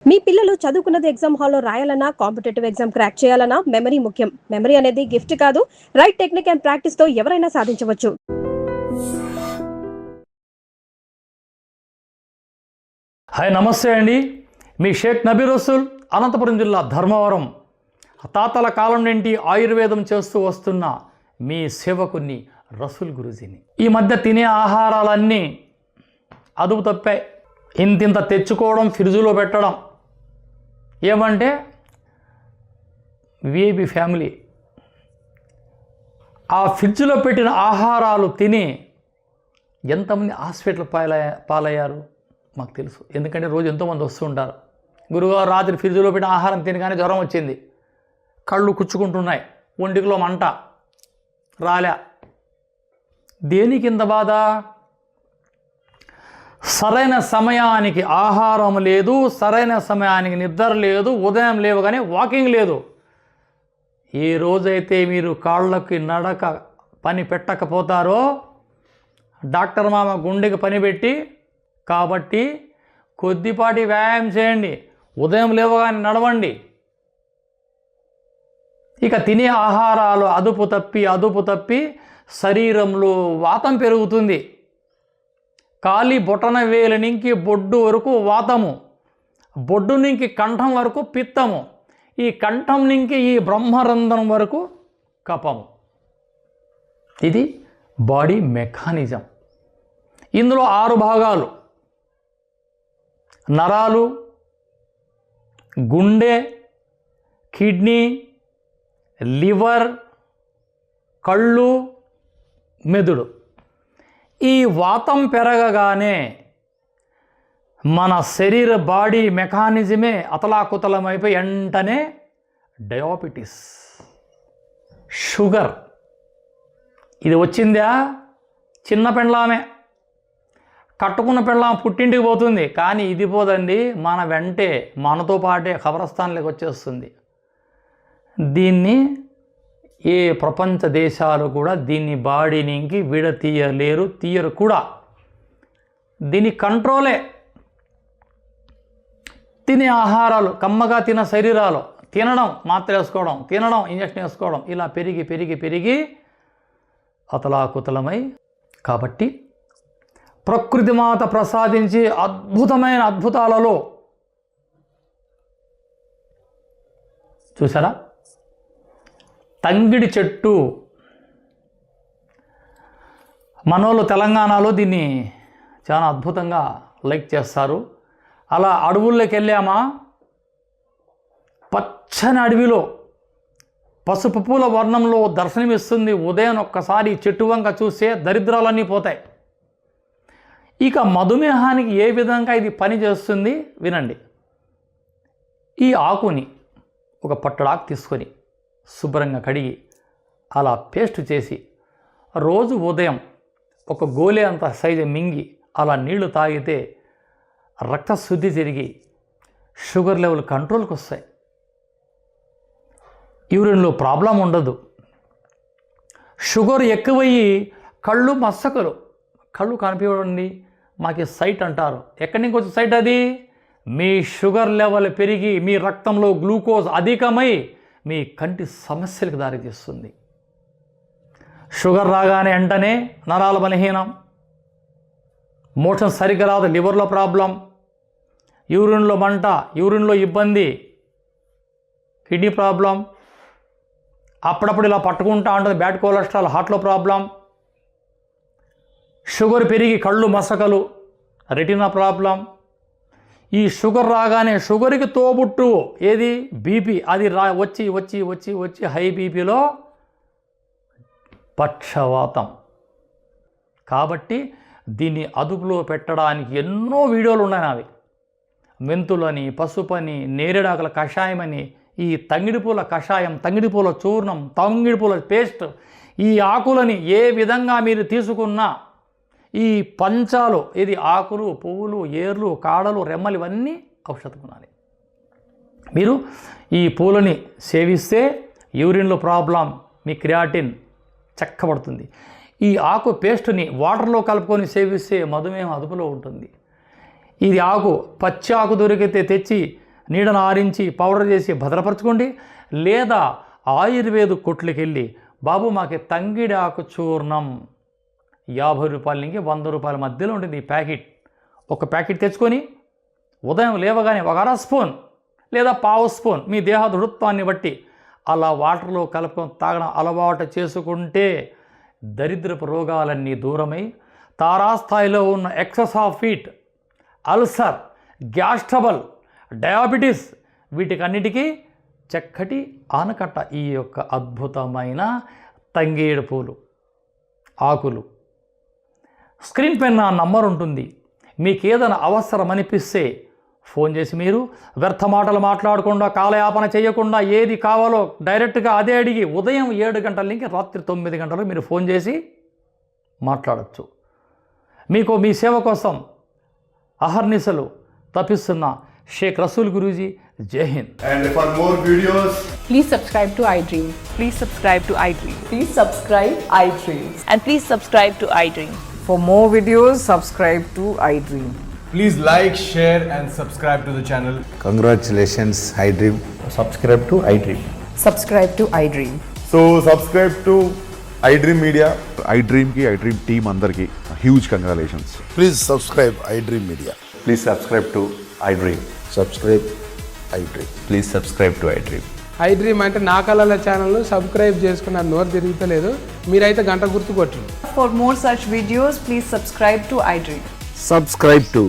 మీ పిల్లలు చదువుకున్నది ఎగ్జామ్ హాల్లో రాయాలన్నా కాంపిటేటివ్ ఎగ్జామ్ క్రాక్ చేయాలన్నా మెమరీ ముఖ్యం. మెమరీ అనేది గిఫ్ట్ కాదు, రైట్ టెక్నిక్ అండ్ ప్రాక్టీస్ తో ఎవరైనా సాధించవచ్చు. హాయ్, నమస్తే అండి. మీ షేక్ నబీ రసూల్, అనంతపురం జిల్లా ధర్మవరం. తాతల కాలం నుండి ఆయుర్వేదం చేస్తూ వస్తున్న మీ సేవకుని రసూల్ గురూజీని. ఈ మధ్య తినే ఆహారాలన్నీ అదుపు తప్పాయి. ఇంతింత తెచ్చుకోవడం, ఫ్రిడ్జ్లో పెట్టడం. ఏమంటే విఐపి ఫ్యామిలీ ఆ ఫ్రిడ్జ్లో పెట్టిన ఆహారాలు తిని ఎంతమంది హాస్పిటల్ పాలయ్యారు మాకు తెలుసు. ఎందుకంటే రోజు ఎంతోమంది వస్తూ ఉంటారు. గురువారం రాత్రి ఫ్రిడ్జ్లో పెట్టిన ఆహారం తినగానే జ్వరం వచ్చింది, కళ్ళు కుచ్చుకుంటున్నాయి, ఒంటికిలో మంట రాలే. దేనికి ఇంత బాధ? సరైన సమయానికి ఆహారం లేదు, సరైన సమయానికి నిద్ర లేదు, ఉదయం లేవగానే వాకింగ్ లేదు. ఏ రోజైతే మీరు కాళ్ళకి నడక పని పెట్టకపోతారో డాక్టర్ మామ గుండెకి పని పెట్టి, కాబట్టి కొద్దిపాటి వ్యాయామం చేయండి, ఉదయం లేవగానే నడవండి. ఇక తినే ఆహారాలు అదుపు తప్పి శరీరంలో వాతం పెరుగుతుంది. కాలి బొటన వేలు నుంచి బొడ్డు వరకు వాతము, బొడ్డు నుంచి కంఠం వరకు పిత్తము, ఈ కంఠం నుంచి ఈ బ్రహ్మరంధ్రం వరకు కఫము. ఇది బాడీ మెకానిజం. ఇందులో 6 భాగాలు: నరాలు, గుండె, కిడ్నీ, లివర్, కళ్ళు, మెదడు. ఈ వాతం పెరగగానే మన శరీర బాడీ మెకానిజమే అతలాకుతలమైపోయి వెంటనే డయాబెటీస్, షుగర్ ఇది వచ్చిందా? చిన్న పెండ్లామే, కట్టుకున్న పెండ్లాం పుట్టింటికి పోతుంది, కానీ ఇది పోదండి, మన వెంటే మనతో పాటే ఖబరస్థాన్లోకి వచ్చేస్తుంది. దీన్ని ఏ ప్రపంచ దేశాలు కూడా దీన్ని బాడీ నుంచి తీయరు కూడా. దీని కంట్రోలే తినే ఆహారాలు, కమ్మగా తిన శరీరాలు, తినడం, మాత్ర వేసుకోవడం, తినడం, ఇంజక్షన్ వేసుకోవడం, ఇలా పెరిగి అతలాకుతలమై. కాబట్టి ప్రకృతి మాత ప్రసాదించి అద్భుతమైన అద్భుతాలలో చూసారా, తంగిడి చెట్టు. మనోళ్ళు తెలంగాణలో దీన్ని చాలా అద్భుతంగా లైక్ చేస్తారు. అలా అడవుల్లోకి వెళ్ళామా, పచ్చని అడవిలో పసుపు పూల వర్ణంలో దర్శనమిస్తుంది. ఉదయం ఒక్కసారి చెట్టు వంక చూస్తే దరిద్రాలన్నీ పోతాయి. ఇక మధుమేహానికి ఏ విధంగా ఇది పని చేస్తుంది వినండి. ఈ ఆకుని ఒక పట్టడాకు తీసుకొని శుభ్రంగా కడిగి అలా పేస్ట్ చేసి రోజు ఉదయం ఒక గోలే అంత సైజు మింగి అలా నీళ్లు తాగితే రక్తశుద్ధి జరిగి షుగర్ లెవెల్ కంట్రోల్కి వస్తాయి. యూరిన్లో ప్రాబ్లం ఉండదు. షుగర్ ఎక్కువయ్యి కళ్ళు మసకలు, కళ్ళు కనిపించండి, మాకు సైట్ అంటారు. ఎక్కడి నుంచి వచ్చే సైట్? అది మీ షుగర్ లెవెల్ పెరిగి మీ రక్తంలో గ్లూకోజ్ అధికమై మీ కంటి సమస్యలకు దారితీస్తుంది. షుగర్ రాగానే వెంటనే నరాల బలహీనం, మోషన్ సరిగ్గా రాదు, లివర్లో ప్రాబ్లం, యూరిన్లో మంట, యూరిన్లో ఇబ్బంది, కిడ్నీ ప్రాబ్లం, అప్పుడప్పుడు ఇలా పట్టుకుంటా ఉంటుంది, బ్యాడ్ కొలెస్ట్రాల్, హార్ట్లో ప్రాబ్లం, షుగర్ పెరిగి కళ్ళు మసకలు, రెటినా ప్రాబ్లం. ఈ షుగర్ రాగానే షుగర్కి తోబుట్టు ఏది? బీపీ. అది వచ్చి హై బీపీలో పక్షవాతం. కాబట్టి దీన్ని అదుపులో పెట్టడానికి ఎన్నో వీడియోలు ఉన్నాయి నావి. మెంతులని, పసుపని, నేరేడాకుల కషాయమని, ఈ తంగిడిపూల కషాయం, తంగిడిపూల చూర్ణం, తంగిడిపూల పేస్ట్, ఈ ఆకులని ఏ విధంగా మీరు తీసుకున్నా, ఈ పంచాలు ఇది ఆకులు, పువ్వులు, ఏర్లు, కాడలు, రెమ్మలు, ఇవన్నీ ఔషధ గుణాలు. మీరు ఈ పూలని సేవిస్తే యూరిన్లో ప్రాబ్లం, మీ క్రియాటిన్ చక్కబడుతుంది. ఈ ఆకు పేస్ట్ని వాటర్లో కలుపుకొని సేవిస్తే మధుమేహం అదుపులో ఉంటుంది. ఇది ఆకు, పచ్చి ఆకు దొరికితే తెచ్చి నీడను ఆరించి పౌడర్ చేసి భద్రపరచుకోండి. లేదా ఆయుర్వేద కొట్లకి వెళ్ళి బాబు మాకు తంగిడి ఆకు చూర్ణం 50 రూపాయల నుంచి 100 రూపాయల మధ్యలో ఉంటుంది ఈ ప్యాకెట్. ఒక ప్యాకెట్ తెచ్చుకొని ఉదయం లేవగానే ఒక అర స్పూన్ లేదా పావు స్పూన్ మీ దేహ దృఢత్వాన్ని బట్టి అలా వాటర్లో కలుపుకొని తాగడం అలవాటు చేసుకుంటే దరిద్రపు రోగాలన్నీ దూరమై తారాస్థాయిలో ఉన్న excess of heat, ulcer, gas trouble, diabetes వీటికన్నిటికీ చక్కటి ఆనకట్ట ఈ యొక్క అద్భుతమైన తంగేడు పూలు ఆకులు. స్క్రీన్ పైన నా నంబర్ ఉంటుంది. మీకు ఏదైనా అవసరం అనిపిస్తే ఫోన్ చేసి మీరు వ్యర్థ మాటలు మాట్లాడకుండా కాలయాపన చేయకుండా ఏది కావాలో డైరెక్ట్గా అదే అడిగి ఉదయం 7 గంటల నుంచి రాత్రి 9 గంటలకు మీరు ఫోన్ చేసి మాట్లాడచ్చు. మీకు మీ సేవ కోసం అహర్నిశలు తప్పిస్తున్న షేక్ రసూల్ గురూజీ. జై Hind. And for more videos, Please subscribe to iDream. Please subscribe to iDream. Please subscribe iDream. And please subscribe to iDream. For more videos, subscribe to iDream. please like, share and subscribe to the channel. Congratulations, iDream. Subscribe to iDream. Subscribe to iDream. So subscribe to iDream Media. iDream की iDream team अंदर की huge congratulations. Please subscribe iDream Media. Please subscribe to iDream. Subscribe iDream. Please subscribe to iDream. iDream అంటే నా కళల ఛానల్ను subscribe చేసుకున్న నోరు తిరుగుతలేదు, మీరైతే గంట గుర్తు కొట్టండి. For more such videos, please subscribe to iDream. Subscribe to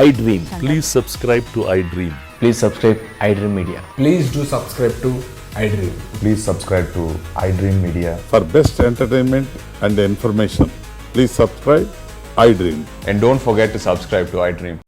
iDream. Please subscribe to iDream. Please subscribe iDream Media. Please do subscribe to iDream. Please subscribe to iDream Media. For best entertainment and information, please subscribe iDream. And don't forget to subscribe to iDream.